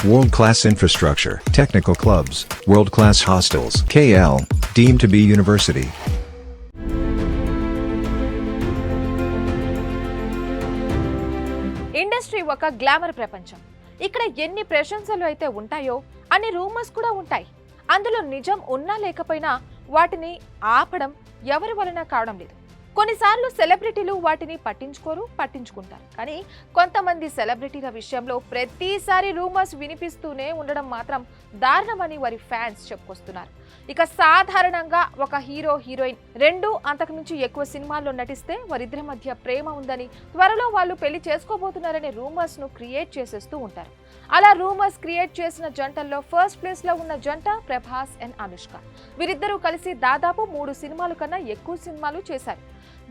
World-class infrastructure, technical clubs, world-class hostels. KL, deemed to be university. Industry ఒక glamour ప్రపంచం. ఇక్కడ ఎన్ని ప్రశంసలు అయితే ఉంటాయో అన్ని రూమర్స్ కూడా ఉంటాయి. అందులో నిజం ఉన్నా లేకపోయినా వాటిని ఆపడం ఎవరి వలన కావడం లేదు. కొన్నిసార్లు సెలబ్రిటీలు వాటిని పట్టించుకుంటారు. కానీ కొంతమంది సెలబ్రిటీల విషయంలో ప్రతిసారి రూమర్స్ వినిపిస్తూనే ఉండడం మాత్రం దారుణమని వారి ఫ్యాన్స్ చెప్పుకొస్తున్నారు. ఇక సాధారణంగా ఒక హీరో హీరోయిన్ 2 అంతకు మించి ఎక్కువ సినిమాల్లో నటిస్తే వారిద్దరి మధ్య ప్రేమ ఉందని, త్వరలో వాళ్ళు పెళ్లి చేసుకోబోతున్నారనే రూమర్స్ ను క్రియేట్ చేసేస్తూ ఉంటారు. అలా రూమర్స్ క్రియేట్ చేసిన జంటల్లో ఫస్ట్ ప్లేస్ లో ఉన్న జంట ప్రభాస్ అండ్ అనుష్క. వీరిద్దరూ కలిసి దాదాపు 3 సినిమాల కన్నా ఎక్కువ సినిమాలు చేశారు.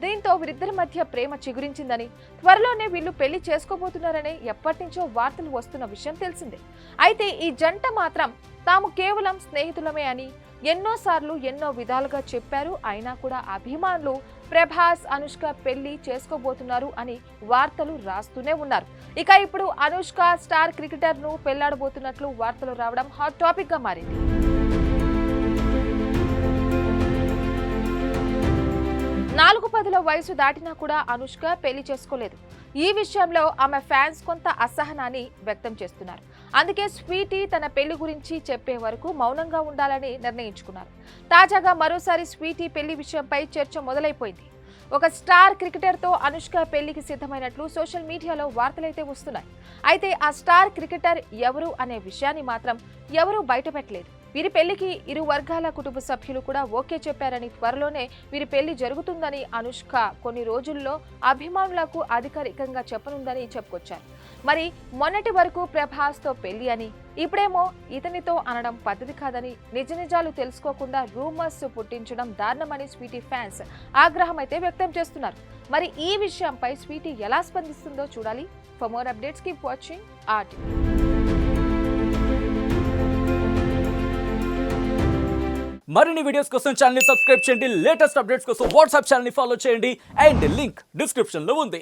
దీంతో వీరిద్దరి మధ్య ప్రేమ చిగురించిందని, త్వరలోనే వీళ్ళు పెళ్లి చేసుకోబోతున్నారని ఎప్పటి నుంచో వార్తలు వస్తున్న విషయం తెలిసిందే. అయితే ఈ జంట మాత్రం తాము కేవలం స్నేహితులమే అని ఎన్నోసార్లు ఎన్నో విధాలుగా చెప్పారు. అయినా కూడా అభిమానులు ప్రభాస్ అనుష్క పెళ్లి చేసుకోబోతున్నారు అని వార్తలు రాస్తూనే ఉన్నారు. ఇక ఇప్పుడు అనుష్క స్టార్ క్రికెటర్ ను పెళ్లాడబోతున్నట్లు వార్తలు రావడం హాట్ టాపిక్ గా మారింది. 4-10 వయసు దాటినా కూడా అనుష్క పెళ్లి చేసుకోలేదు. ఈ విషయంలో ఆమె ఫ్యాన్స్ కొంత అసహనాన్ని వ్యక్తం చేస్తున్నారు. అందుకే స్వీటీ తన పెళ్లి గురించి చెప్పే వరకు మౌనంగా ఉండాలని నిర్ణయించుకున్నారు. తాజాగా మరోసారి స్వీటీ పెళ్లి విషయంపై చర్చ మొదలైపోయింది. ఒక స్టార్ క్రికెటర్తో అనుష్క పెళ్లికి సిద్ధమైనట్లు సోషల్ మీడియాలో వార్తలైతే వస్తున్నాయి. అయితే ఆ స్టార్ క్రికెటర్ ఎవరు అనే విషయాన్ని మాత్రం ఎవరూ బయటపెట్టలేదు. వీరి పెళ్లికి ఇరు వర్గాల కుటుంబ సభ్యులు కూడా ఓకే చెప్పారని, త్వరలోనే వీరి పెళ్లి జరుగుతుందని అనుష్క కొన్ని రోజుల్లో అభిమానులకు అధికారికంగా చెప్పనుందని చెప్పుకొచ్చారు. మరి మొన్నటి వరకు ప్రభాస్ తో పెళ్లి అని, ఇప్పుడేమో ఇతనితో అనడం పద్ధతి కాదని, నిజాలు తెలుసుకోకుండా రూమర్స్ పుట్టించడం దారుణమని స్వీటీ ఫ్యాన్స్ ఆగ్రహం అయితే వ్యక్తం చేస్తున్నారు. మరి ఈ విషయంపై స్వీటీ ఎలా స్పందిస్తుందో చూడాలి. For more updates keep watching RTV. మరిన్ని వీడియోస్ కోసం ఛానల్ ని సబ్స్క్రైబ్ చేయండి. లేటెస్ట్ అప్డేట్స్ కోసం వాట్సాప్ ఛానల్ ని ఫాలో చేయండి. అండ్ లింక్ డిస్క్రిప్షన్ లో ఉంది.